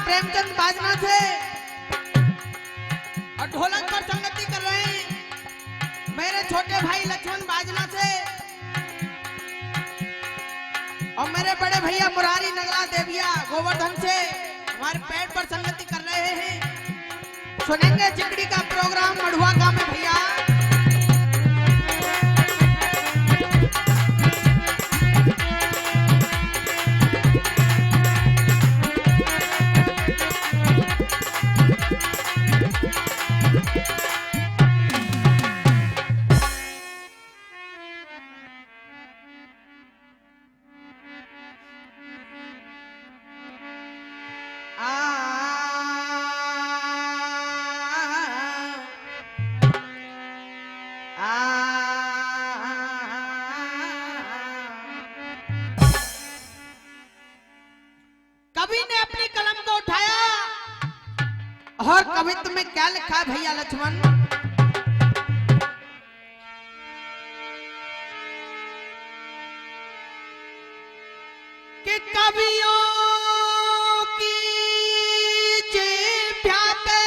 प्रेमचंद बाजना से और ढोलक पर संगति कर रहे हैं मेरे छोटे भाई लक्ष्मण बाजना से और मेरे बड़े भैया मुरारी नगला देविया गोवर्धन से हमारे पैड पर संगति कर रहे हैं। सुनेंगे चिकड़ी का प्रोग्राम मढ़ुआ गांव में भैया। कवि ने अपनी कलम को उठाया और कवित्व में क्या लिखा भैया लक्ष्मण? कि कवियों की जिह्वा पे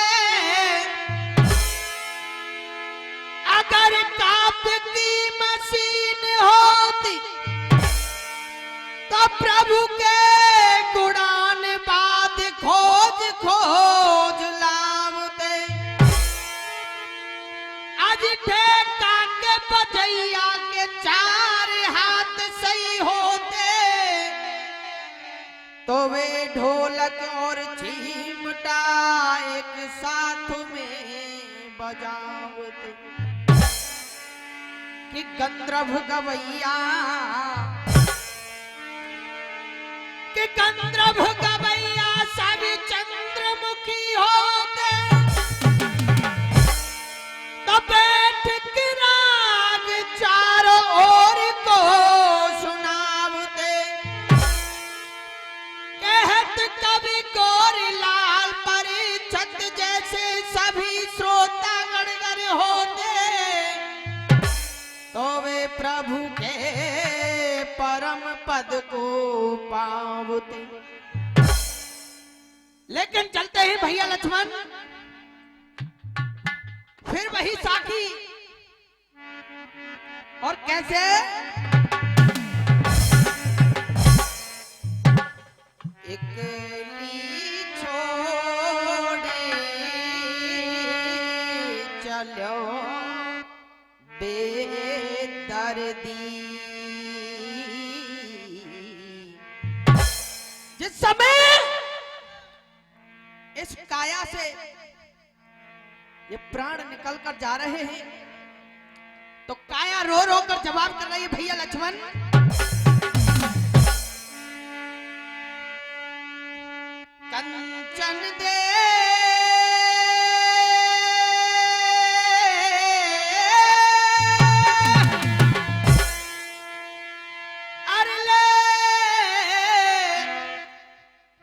अगर काव्य की मशीन होती तो प्रभु के गुणान बाद खोज खोज लावते। आज ठेका के बजैया के चार हाथ सही होते तो वे ढोलक और चिमटा एक साथ में बजावते। कि गंधर्व गवैया कि गंधर्व गवैया सभी चंद्रमुखी होते तो बैठ के राग चारों ओर को सुनावते। कहत कवि गोरीलाल परिछत जैसे सभी श्रोता गणगर होते तो वे प्रभु के परम पद को पावते। लेकिन चलते ही भैया लक्ष्मण फिर वही साखी और कैसे? एकली छोड़े चलो बेदर्दी। जिस समय इस काया से ये प्राण निकल कर जा रहे हैं तो काया रो रो कर जवाब कर रही है भैया लक्ष्मण। कंचन दे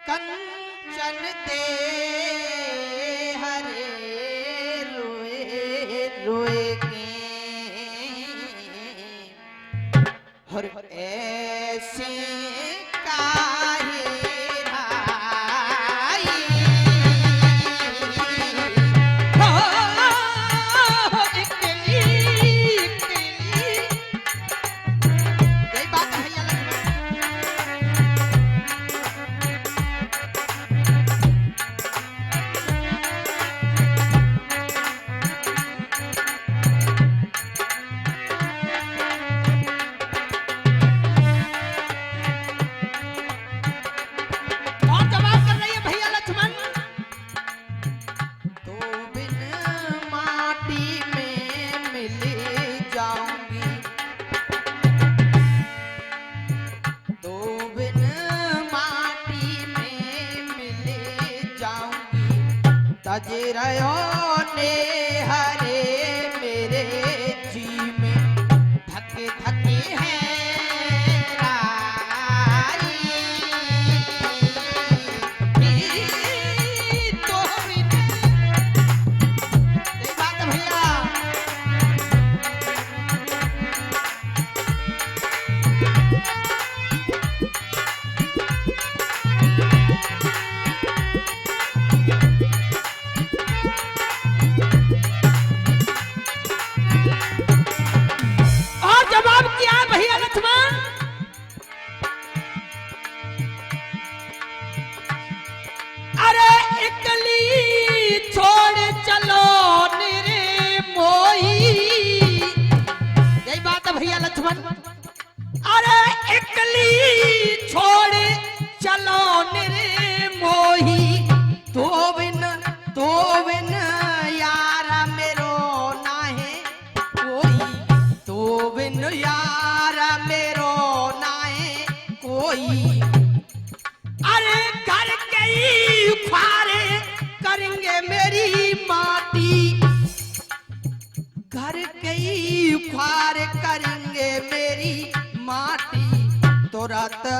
कंचन दे हरे रोए रोए के हर ऐसे काहे राई हो इकली यही बात है भैया तज रहो ने हरे मेरे जी में थके थके हैं तो बात भैया।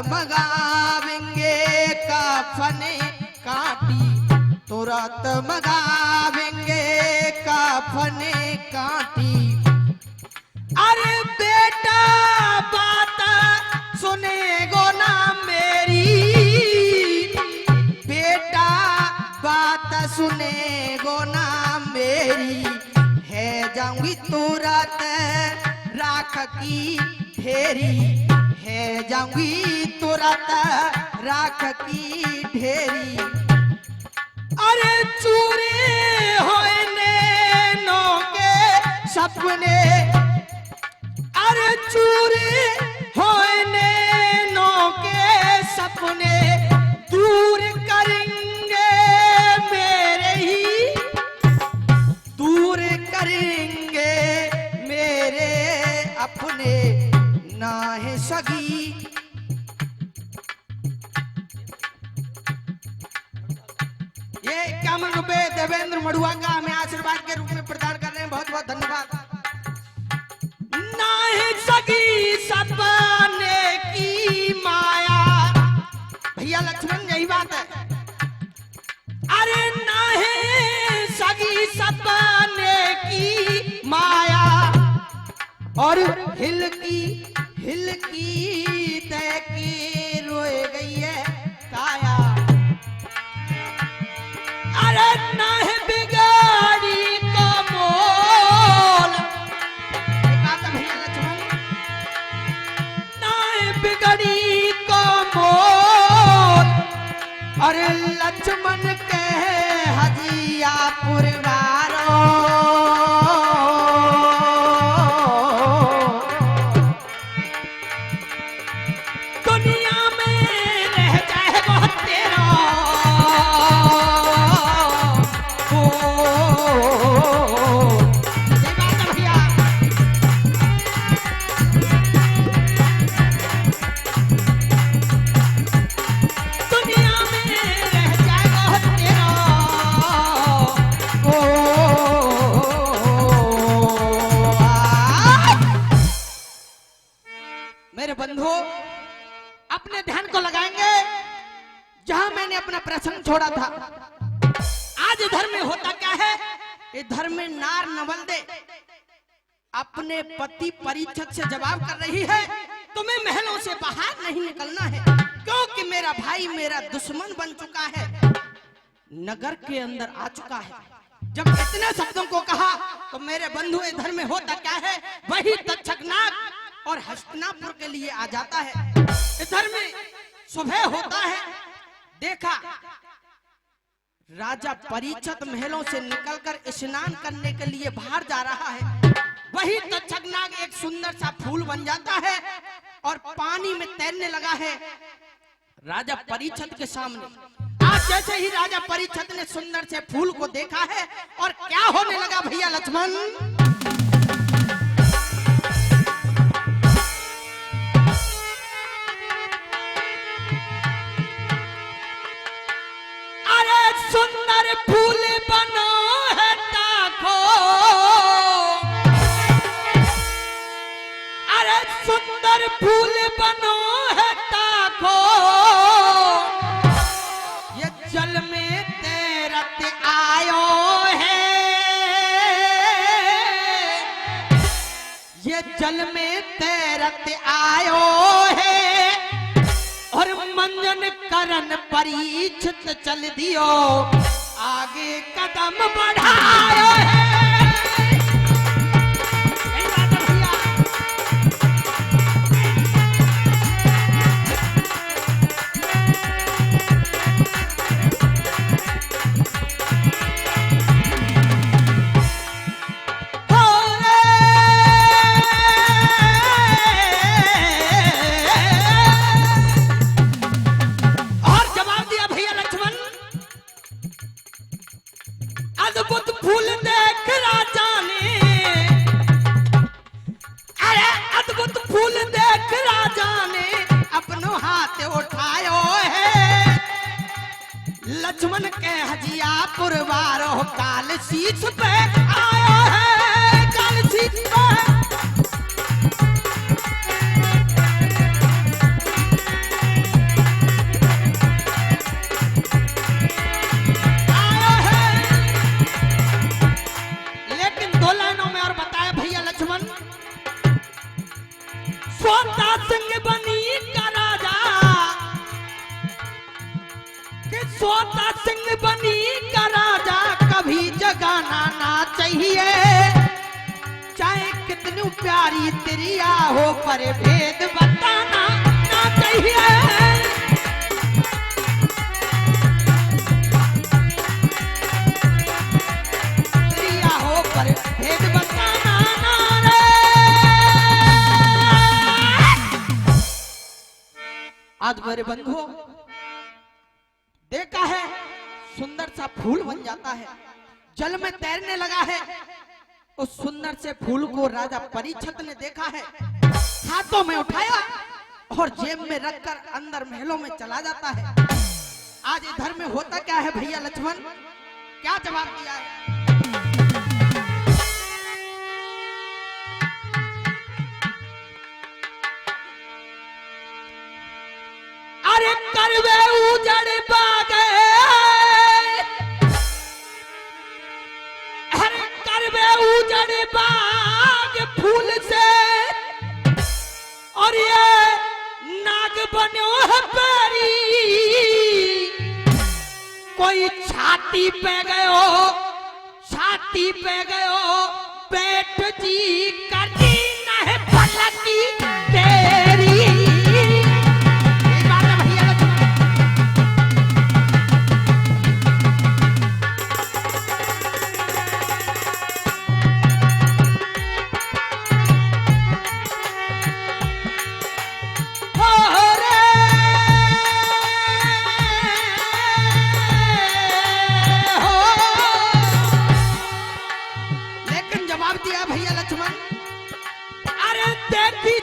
मगावेंगे कफने काटी, तुरंत मगावेंगे कफने काटी। अरे बेटा बात सुनेगो ना मेरी, बेटा बात सुनेगो ना मेरी, है जाऊंगी तुरंत राख की ढेरी, है जाऊंगी तुरंत राख की ढेरी। अरे चूरे होए नैनों के सपने, अरे चूरे होए नैनों के सपने, दूर करेंगे मेरे ही, दूर करेंगे मेरे अपने, ना है सगी। ये 51 रुपए देवेंद्र मड़ुआ का हमें आशीर्वाद के रूप में प्रदान कर रहे हैं, बहुत बहुत धन्यवाद। ना है सगी सपने की माया, भैया लक्ष्मण यही बात है। अरे ना है सगी सपने की माया, और हिलकी तय की रोए गई है काया। अरे ना है बिगाड़ी का मोल, बात है भैया लक्ष्मण, ना है बिगड़ी का मोल, अरे लक्ष्मण के हजिया पुरवारो, दुनिया में रह जाएगा तेरा, ये बात है भैया। दुनिया में रह जाएगा तेरा, मेरे बंधु अपने ध्यान को लगाएंगे जहां मैंने अपना प्रसंग छोड़ा था। आज धर्म में होता क्या है, ये धर्म में नार नवलदे अपने पति परीक्षक से जवाब कर रही है, तुम्हें महलों से बाहर नहीं निकलना है, क्योंकि मेरा भाई मेरा दुश्मन बन चुका है, नगर के अंदर आ चुका है। जब इतने शब्दों को कहा तो मेरे बंधु इधर में होता क्या है, वही तक्षकनाग और हस्तिनापुर के लिए आ जाता है। इधर में सुबह होता है, देखा राजा परीक्षित महलों से निकलकर स्नान करने के लिए बाहर जा रहा है। वही तक्षकनाग एक सुंदर सा फूल बन जाता है और पानी में तैरने लगा है राजा परीक्षित के सामने। आज जैसे ही राजा परीक्षित ने सुंदर से फूल को देखा है और क्या होने लगा भैया लक्ष्मण, सुंदर फूल बनो है ताको, अरे सुंदर फूल बनो है ताको, ये जल में तैरत आयो है, ये जल में तैरत आयो है, और मंजन करन परीक्षित चल दियो, आगे कदम बढ़ायो है। यही बात है भैया। अद्भुत फूल देख राजा ने, अरे अद्भुत फूल देख राजा ने अपनो हाथ उठायो है। लक्ष्मण के हजिया पुरवारो काल शीश पे आयो है, काल शीश पे हो पर भेद बताना ना चाहिए। प्रिया हो पर भेद बताना ना रे। आज मेरे बंधुओं देखा है, सुंदर सा फूल बन जाता है, जल में तैरने लगा है। उस सुंदर से फूल को राजा परीक्षित ने देखा है, हाथों में उठाया और जेब में रखकर अंदर महलों में चला जाता है। आज इधर में होता क्या है भैया लक्ष्मण, क्या जवाब दिया है? अरे करवे उजड़ बागे, अरे करवे उजड़ बाग फूल से, और ये नाग बनो है पैरी, कोई छाती पे गयो, छाती पे गयो, पेट जी करती ना है पलकी तेरी।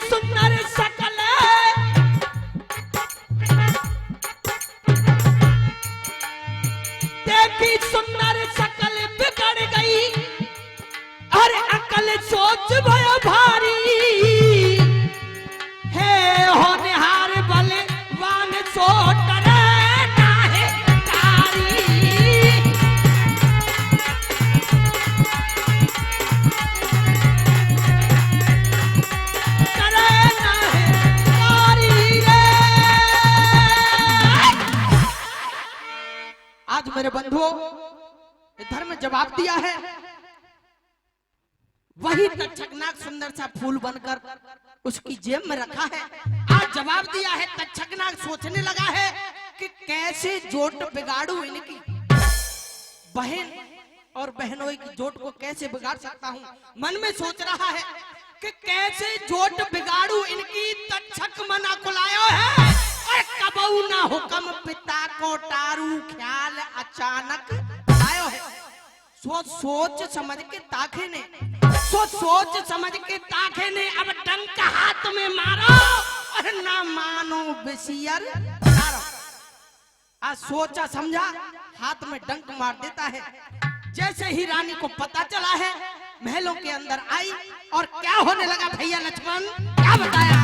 सुंदर सकल देखी, सुंदर सकल बिगड़ गई, अरे अकल सोच भयो भारी, हे होनहार बलवान सो डरे नाहे कारी। आज मेरे बंधुओं इधर में जवाब दिया है, वही तक्षकनाग सुंदर सा फूल बनकर उसकी जेब में रखा है। आज जवाब दिया है, तक्षकनाग सोचने लगा है कि कैसे जोट बिगाड़ू इनकी, बहन और बहनोई की जोट को कैसे बिगाड़ सकता हूँ। मन में सोच रहा है कि कैसे जोट बिगाड़ू इनकी, तक्षक मना कुलायो है, और कबऊ ना हुक्म पिता को टारू ख्याल अचानक आयो है। सोच सोच समझ के ताखे ने, सोच सोच समझ के ताखे ने, अब डंक हाथ में मारो और ना मानो बिसियर मारो। आज सोचा समझा हाथ में डंक मार देता है। जैसे ही रानी को पता चला है, महलों के अंदर आई और क्या होने लगा भैया लक्ष्मण, क्या बताया?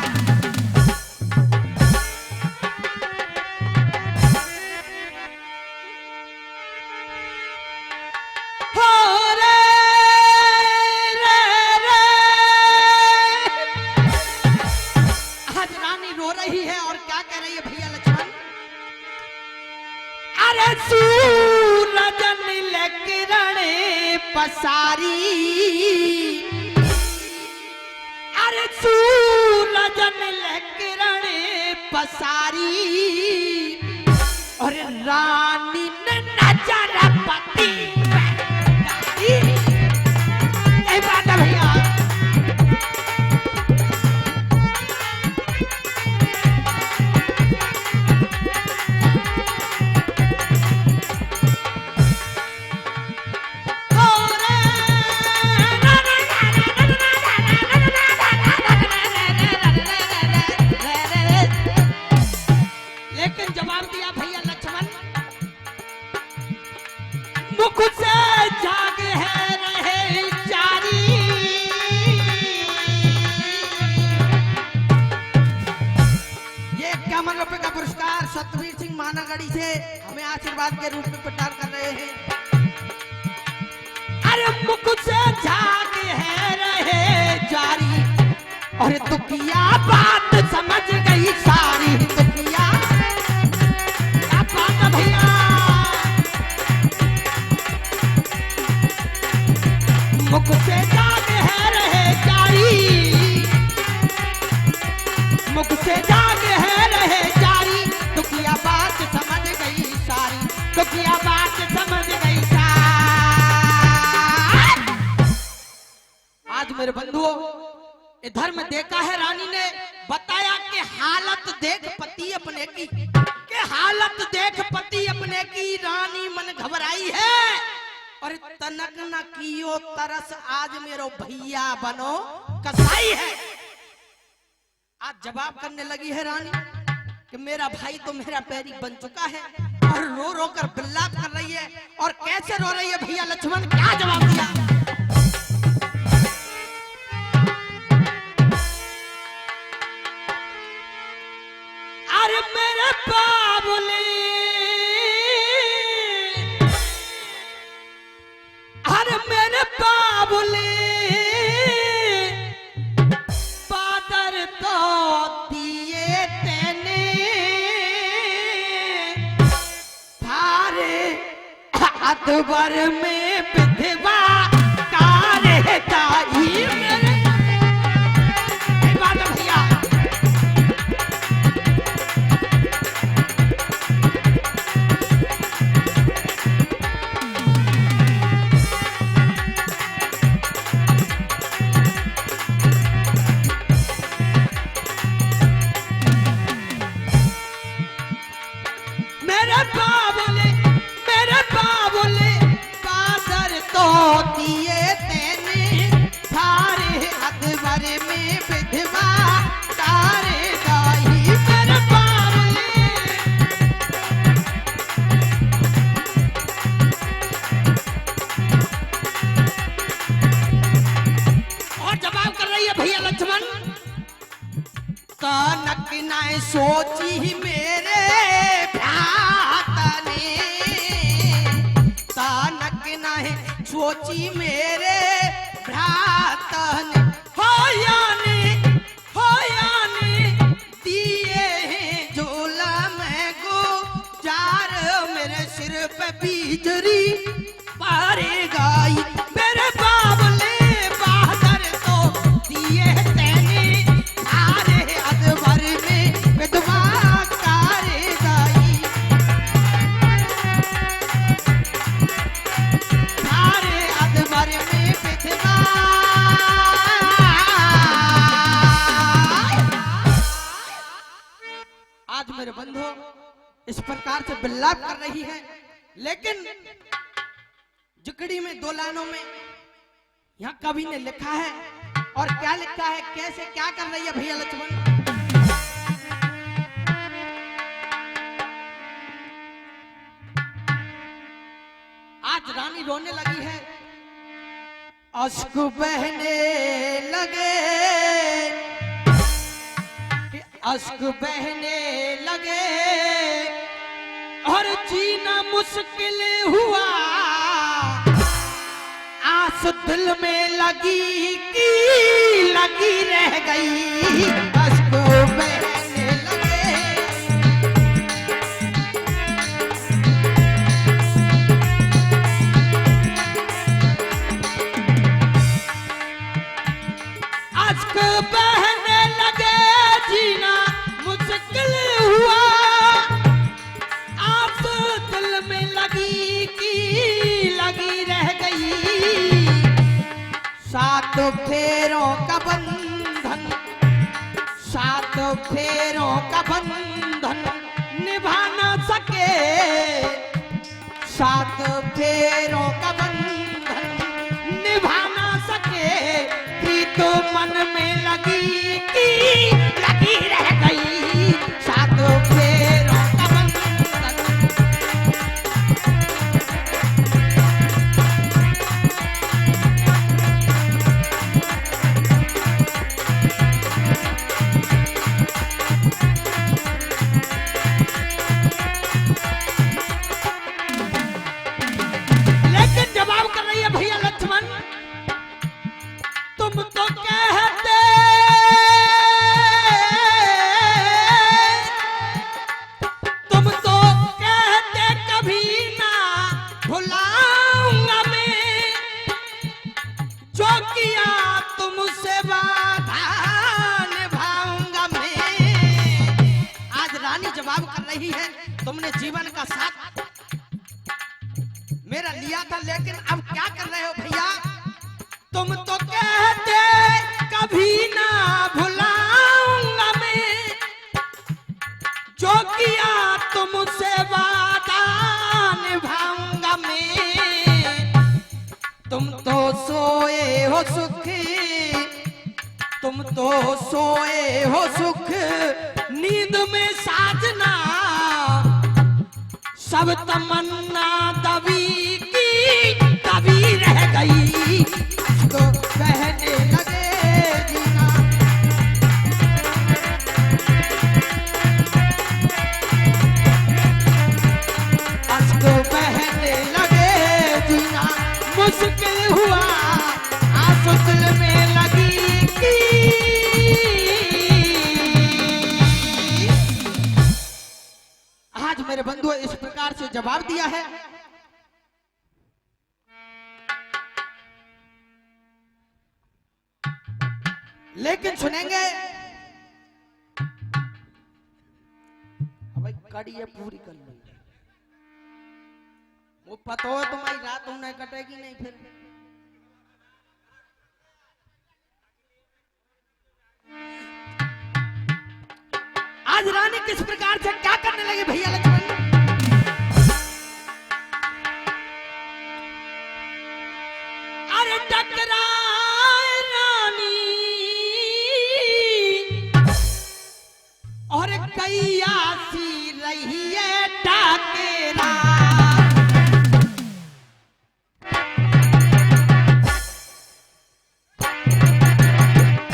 सूरज नील किरण पसारी, अरे सूरज नील किरण पसारी, और रानी ने नजर पति बात है भैया। मुख से जाग है रहे जारी, ये 51 रुपए का पुरस्कार सतवीर सिंह मानागढ़ी से हमें आशीर्वाद के रूप में प्रदान कर रहे हैं। अरे मुख से जाग है रहे जारी, और तू किया बात समझ गई सारी, तू किया क्या बात है भैया। मुख से जाग है रहे जारी, से जाग है रहे जारी, दुखिया बात समझ गई सारी, दुखिया बात समझ गई सारी। आज मेरे बंधुओं इधर में देखा है रानी ने बताया कि हालत देख पति अपने की, कि हालत देख पति अपने की, रानी मन घबराई है और तनक न कियो तरस, आज मेरो भैया बनो कसाई है। आज जवाब करने लगी है रानी कि मेरा भाई तो मेरा पैरी बन चुका है, और रो रो कर बिल्लाप कर रही है। और कैसे रो रही है भैया लक्ष्मण, क्या जवाब दिया? अरे मेरे बाबुले, अरे मेरे बाबुले, बादर तो दिए तेने, थारे अकबर में विधवा कारे ताई। मेरे बादल भैया मेरे बाबुले बादर तो दिए तेने, थारे अकबर में विधवा तारे दाई। मेरे बाबुले, और जवाब कर रही है भैया लक्ष्मण, कनक न सोची मेरे भ्रात ने, कनक न सोची मेरे भ्रात ने, हो यानी दिए हैं झोला में गुजार, मेरे सिर पे बिजली पारे गाई। मेरे बाबुले बहादुर तो दिए तेने, थारे अकबर में विधवा कारे दाई, थारे अकबर में विधवा। आज मेरे बंधु इस प्रकार से बिल्लाप कर रही है, लेकिन जुकड़ी में दो लाइनों में यहाँ कवि ने लिखा है, और क्या लिखा है, कैसे क्या कर रही है भैया लक्ष्मण। आज रानी रोने लगी है, अश्क बहने लगे, अश्क बहने लगे, और जीना मुश्किल हुआ, आस दिल में लगी की लगी रह गई, अश्क बहने लगे। अश्क बहने लगे, जीना मुश्किल हुआ, आस दिल में लगी की लगी रह गई, सात फेरों का बंधन, सात फेरों का बंधन निभा न सके, सात फेरों का बंधन निभा न सके, प्रीत मन में लगी की लगी रह गई, सात फेरों का बंधन। लेकिन जवाब कर रही है भैया लक्ष्मण, तुम तो कहते लेकिन अब क्या कर रहे हो भैया? तुम तो कहते कभी ना भुलाऊंगा मैं, जो किया तुमसे वादा निभाऊंगा मैं। तुम तो सोए हो सुखी, तुम तो सोए हो सुख नींद में साजना, सब तमन्ना दबी की दबी रह गई, तो कहने लगे जीना। अश्क बहने लगे जीना, मुश्किल हुआ आंसू दिल में लगी। आज मेरे बंधुओं इस प्रकार से जवाब दिया है। लेकिन सुनेंगे भाई कड़ी है पूरी कर लो, वो पता हो तुम्हारी रात उन्हें कटेगी नहीं। फिर आज रानी किस प्रकार से क्या करने लगे भैया लक्ष्मण? अरे टकराए रानी और कैया सी रही है टकरा।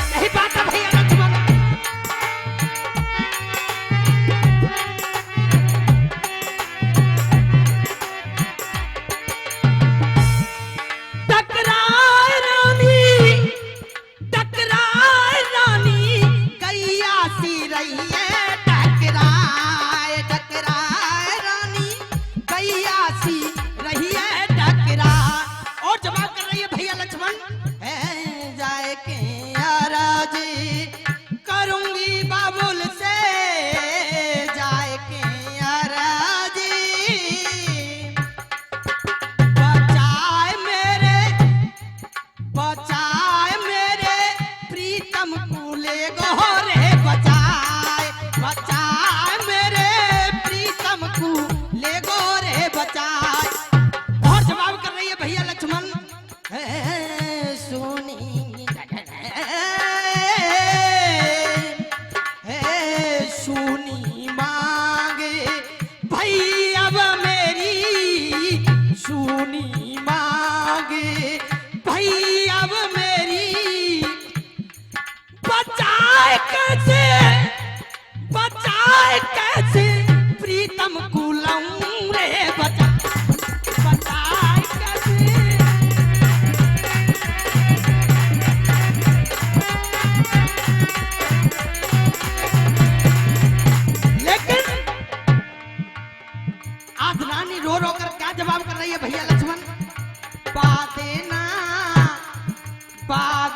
यही बात है भैया लक्ष्मण।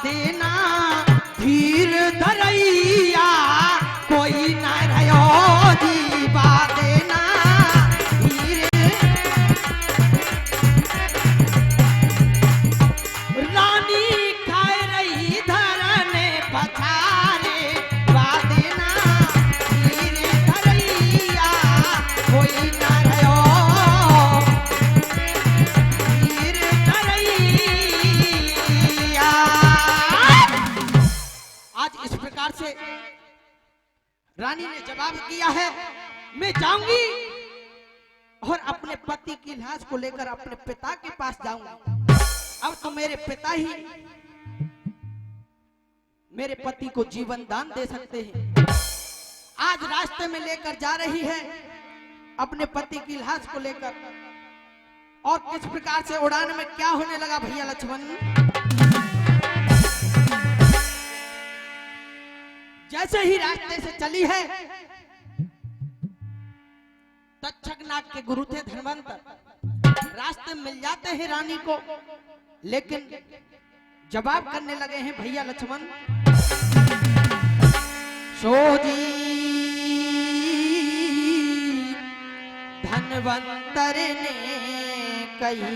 देना धीर धरैया कोई ना रहो जी देना धीर। रानी खाए रही धरने पथारे देना धीर धरैया कोई ना रहो धीर धरैया। आज इस प्रकार से रानी ने जवाब दिया है, मैं जाऊंगी और अपने पति की लाश को लेकर अपने पिता के पास जाऊंगी। अब तो मेरे पिता ही मेरे पति को जीवन दान दे सकते हैं। आज रास्ते में लेकर जा रही है अपने पति की लाश को लेकर, और किस प्रकार से उड़ान में क्या होने लगा भैया लक्ष्मण। जैसे ही रास्ते से चली है, तक्षकनाग के गुरु थे धनवंतर, रास्ते मिल जाते हैं रानी को, लेकिन जवाब करने लगे हैं भैया लक्ष्मण। सोजी धनवंतर ने कही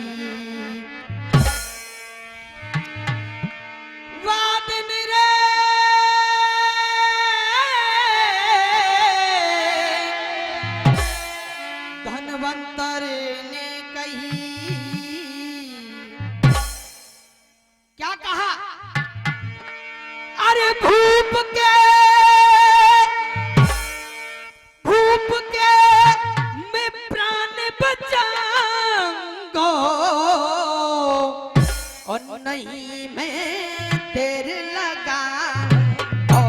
अरे भूप के मैं प्राण बचाऊंगा और नहीं मैं तेरे लगाऊंगा।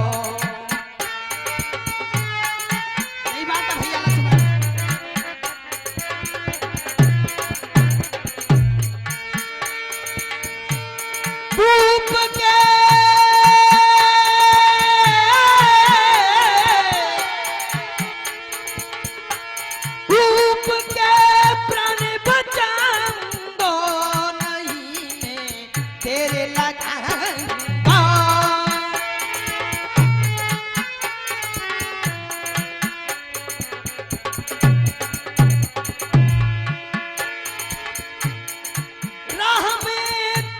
यही बात है भैया लक्ष्मण। भूप के प्राण बचाऊंगा नहीं मैं तेरे लगाऊंगा। राह में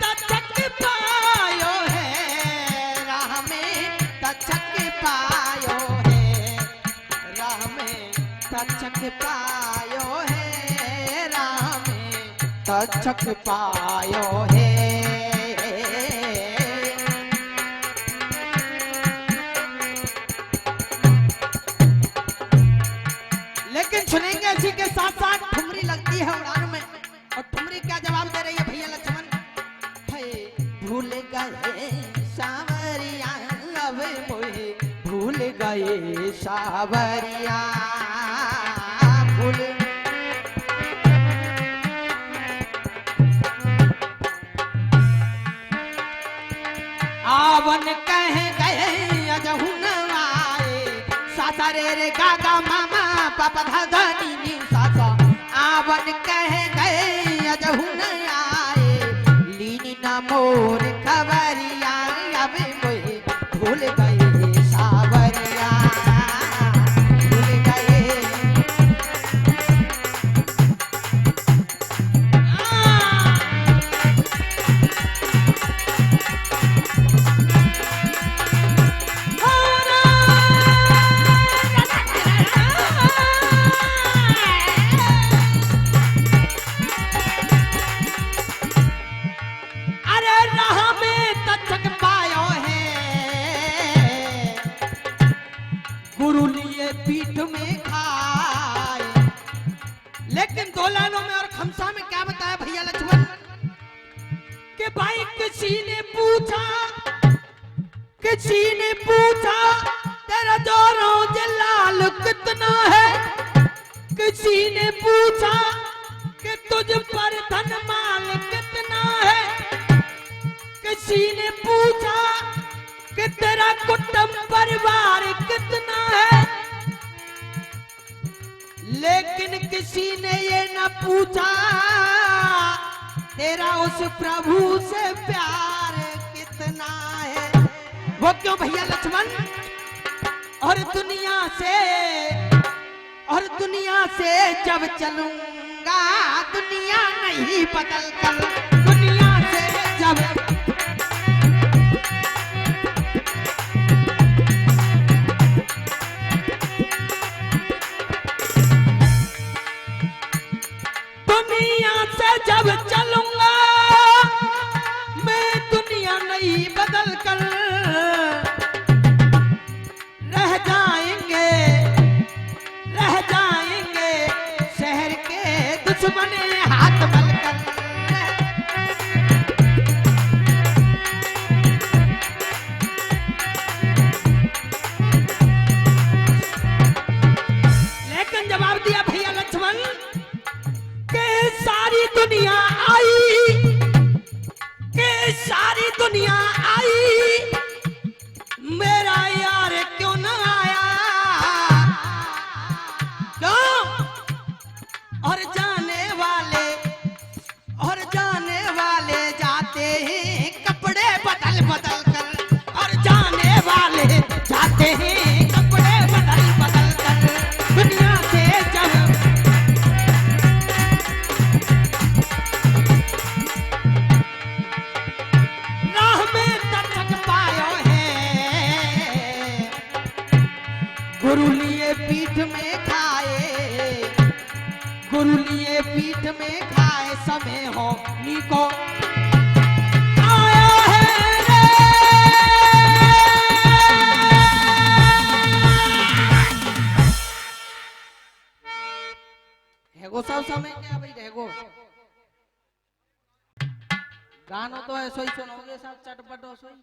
तचक पायो है, राह में तचक पायो है, राह में तचक पायो है, राह में तचक पायो है। लेकिन सुनेंगे इसी के साथ साथ ठुमरी लगती है उड़ान में, और ठुमरी क्या जवाब दे रही है भैया लक्ष्मण? है भूल गए सावरिया अब मोहे भूल गए सावरिया भूल। आवन कह गए अजहु न आए, सासा रे रे गागा मामा पापा धागा नी सासा। आवन कह गए अजहु न आए, लीनी न मोर खबरिया अब मोहे भूल गए सावरिया भूल गए। अरे राह में तचक पायो है, गुरु लिए पीठ में खाए। लेकिन दो लाइनों में और खमसा में क्या बताया भैया लक्ष्मण? कि भाई किसी ने पूछा तेरा जोरों जलाल कितना है, किसी ने पूछा कि तुझ पर धन माल कितना है, किसी ने पूछा कि तेरा कुटुंब परिवार कितना है, लेकिन किसी ने ये न पूछा तेरा उस प्रभु से प्यार कितना है। वो क्यों भैया लक्ष्मण? और दुनिया से जब चलूंगा दुनिया नहीं बदल कर, दुनिया से जब जब चलूंगा मैं दुनिया नहीं बदल कर, रह जाएंगे शहर के दुश्मन हाथ मल कर, गानो तो ऐसो ही सुनोगे सब चटपट ऐसो ही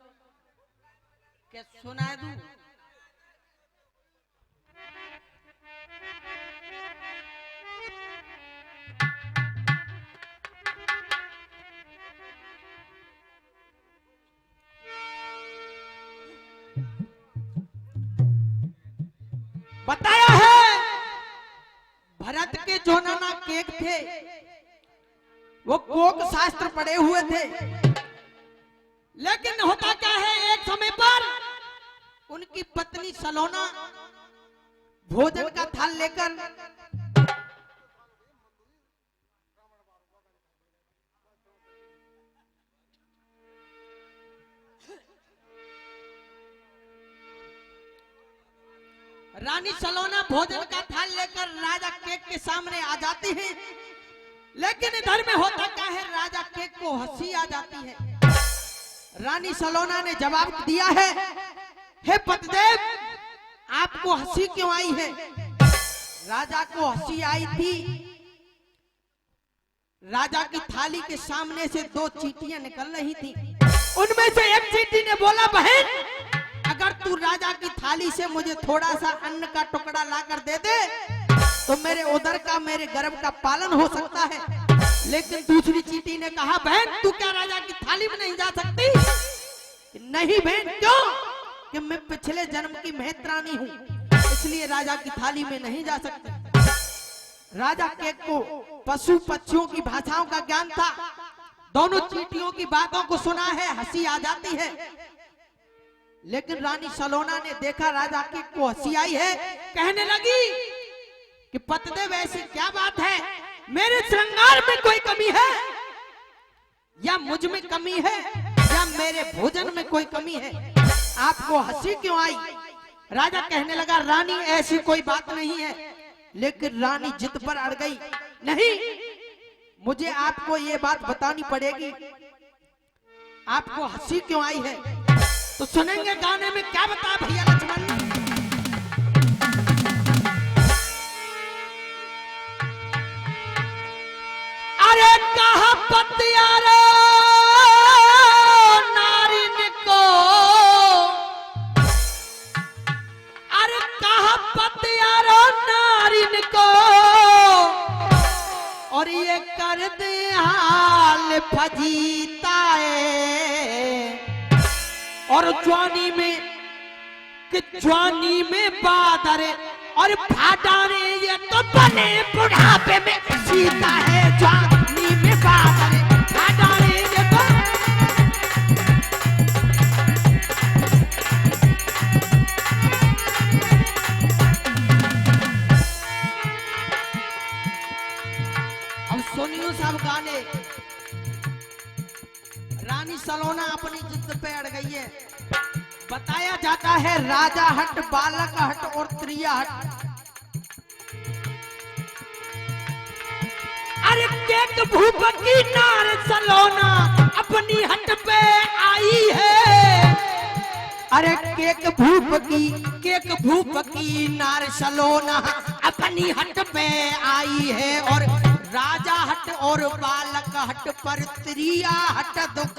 क्या सुनाए दूं? बताया है भरत के जो नाना केक थे वो कोक शास्त्र पढ़े हुए थे, लेकिन होता क्या है एक समय पर उनकी पत्नी सलोना भोजन का थाल लेकर रानी सलोना भोजन का थाल लेकर राजा केक के सामने आ जाती है, लेकिन इधर में होता क्या है राजा केक को हंसी आ जाती है। रानी सलोना ने जवाब दिया है, हे पतिदेव आपको हंसी क्यों आई है? राजा को हंसी आई थी, राजा की थाली के सामने से दो चींटियां निकल रही थी। उनमें से एक चींटी ने बोला, बहन अगर तू राजा की थाली से मुझे थोड़ा सा अन्न का टुकड़ा लाकर दे दे तो मेरे उदर का मेरे गर्भ का पालन हो सकता है। लेकिन दूसरी चींटी ने कहा, बहन तू क्या राजा की थाली में नहीं जा सकती? नहीं बहन, क्यों? कि मैं पिछले जन्म की मेहतरानी हूँ, इसलिए राजा की थाली में नहीं जा सकती। राजा केक को पशु पक्षियों की भाषाओं का ज्ञान था, दोनों चींटियों की बातों को सुना है, हंसी आ जाती है। लेकिन रानी सलोना ने देखा राजा केक को हंसी आई है, कहने लगी कि पतिदेव ऐसी क्या बात है, मेरे श्रृंगार में कोई कमी है या मुझ में कमी है या मेरे भोजन में कोई कमी है, आपको हंसी क्यों आई? राजा कहने लगा, रानी ऐसी कोई बात नहीं है। लेकिन रानी जिद पर अड़ गई, नहीं मुझे आपको ये बात बतानी पड़ेगी, आपको हंसी क्यों आई है? तो सुनेंगे गाने में क्या बता भैया लक्ष्मण। अरे कहा पतियारो नारिन को, अरे कहा पतियारो नारिन को, और ये कर दे हाल फजीता और जवानी में बादर और फाटाने ये तो बने बुढ़ापे में सीता है। जवानी में बादर फाटाने ये तो अब सुनियो सब गाने। रानी सलोना अपनी जिद पे अड़ गई है। बताया जाता है राजा हट, बालक हट और त्रिया हट। अरे केक भूप की नार सलोना अपनी हट पे आई है। अरे केक भूप की नार सलोना अपनी हट पे आई है, और राजा हट और बालक हट पर त्रिया हट दुख।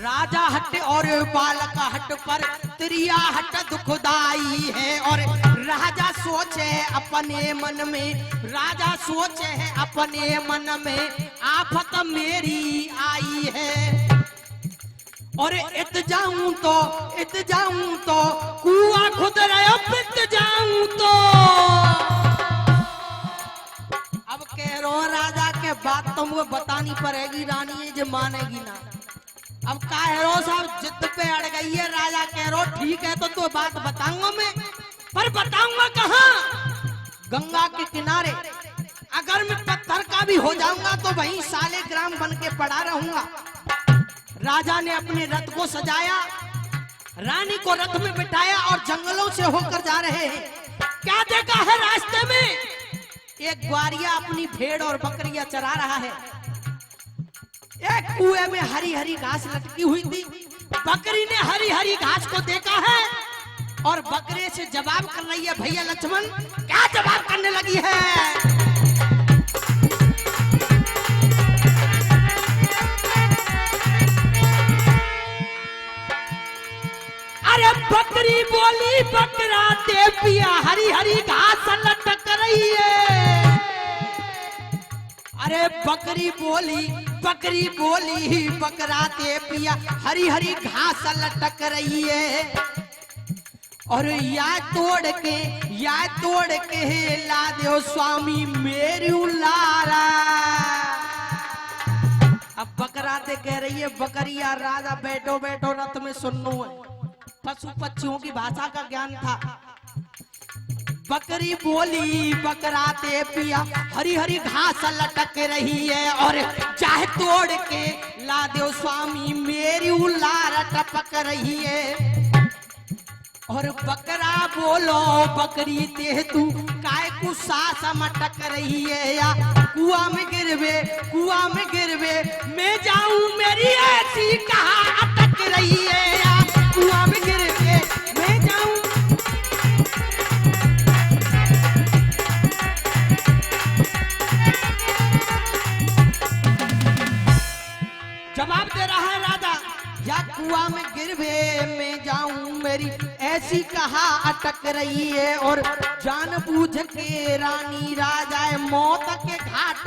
राजा हट और बालक हट पर त्रिया हट दुखदाई है, और राजा सोचे अपने मन में, राजा सोचे है अपने मन में आफत मेरी आई है। और इत जाऊं तो कुआं खुद रहो, पिट जाऊं तो। अब कह रो राजा के बात तुमको बतानी पड़ेगी, रानी ये जो मानेगी ना। अब कह रो साहब जिद पे अड़ गई है। राजा कह रो ठीक है तो बात बताऊंगा मैं, पर बताऊंगा कहाँ? गंगा के किनारे। अगर मैं पत्थर का भी हो जाऊंगा तो वहीं साले ग्राम बन के पड़ा रहूंगा। राजा ने अपने रथ को सजाया, रानी को रथ में बिठाया और जंगलों से होकर जा रहे हैं। क्या देखा है रास्ते में? एक ग्वारिया अपनी भेड़ और बकरियां चरा रहा है। एक कुएं में हरी हरी घास लटकी हुई थी। बकरी ने हरी हरी घास को देखा है और बकरे से जवाब कर रही है। भैया लक्ष्मण क्या जवाब करने लगी है? बकरा दे पिया हरी हरी घास लटक रही है। अरे बकरी बोली बकरा दे पिया हरी हरी घास लटक रही है। और या तोड़ के ला दो स्वामी मेरी लारा। अब बकरा दे कह रही है बकरिया राजा बैठो बैठो रथ में सुननो है। पशु पक्षियों की भाषा का ज्ञान था। बकरी बोली बकरा दे पिया हरी हरी घास लटक रही है। और चाहे तोड़ के ला दो स्वामी मेरी उलार टपक रही है। और बकरा बोलो बकरी दे तू काय को सास मटक रही है। या कुआं में गिरवे मैं जाऊं मेरी ऐसी कहा अटक रही है। या कुआं में गिरवे मैं जाऊं। जवाब दे रहा है राजा या कुआं में गिरवे मैं जाऊं मेरी ऐसी कहा अटक रही है। और जानबूझ के रानी राजा मौत के घाट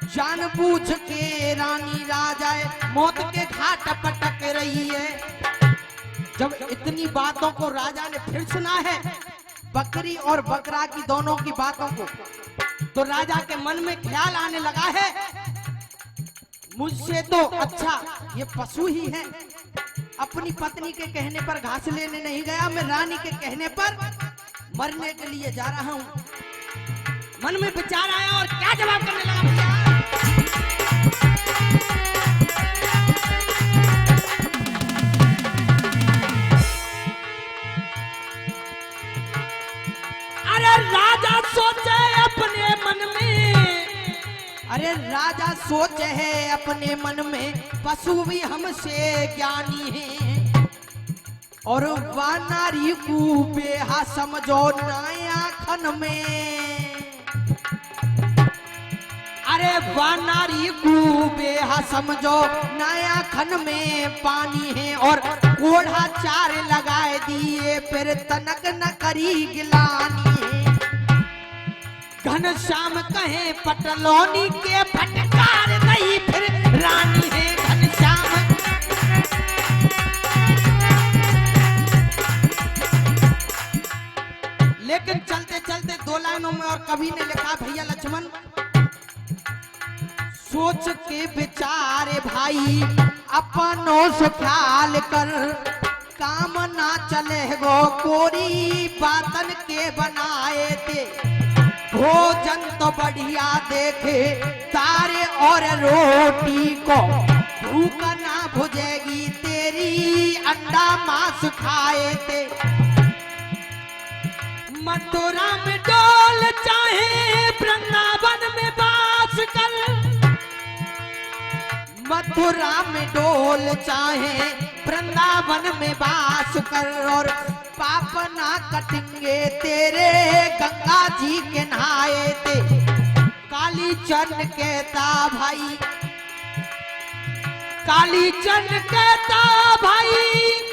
जानबूझ के रानी राजा मौत के घाट पटक रही है। जब इतनी बातों को राजा ने फिर सुना है बकरी और बकरा की दोनों की बातों को, तो राजा के मन में ख्याल आने लगा है मुझसे तो अच्छा ये पशु ही है। अपनी पत्नी के कहने पर घास लेने नहीं गया, मैं रानी के कहने पर मरने के लिए जा रहा हूं। मन में विचार आया और क्या जवाब करने लगा भैया। अरे राजा सोचे अपने मन में पशु भी हमसे ज्ञानी है। और वानारी को बेहा समझो नया खन में। अरे वानारी को बेहा समझो नया खन में पानी है। और कोढ़ा चार लगाए दिए फिर तनक न करी गिलानी है। घनश्याम कहे पटलौनी के फटकार नहीं फिर रानी है घनश्याम। लेकिन चलते चलते दो लाइनों में और कवि ने लिखा भैया लक्ष्मण सोच के विचारे भाई अपनों से ख्याल कर। काम ना चले गो कोरी बातन के बनाए थे। भोजन तो बढ़िया देखे तारे और रोटी को भूख ना बुझेगी तेरी अंडा मांस खाए थे। मथुरा में डोल चाहे वृंदावन में बास कर। मथुरा में डोल चाहे वृंदावन में बास कर। और पाप ना कटेंगे तेरे गंगा जी के नहाए थे। काली चरण कहता भाई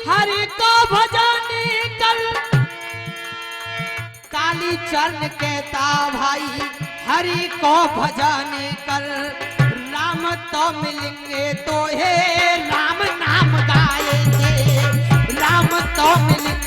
हरि को भजने कल। काली चरण कहता भाई हरि को भजने कर। राम तो मिलेंगे तो हे राम नाम गाए थे। राम तो मिलेंगे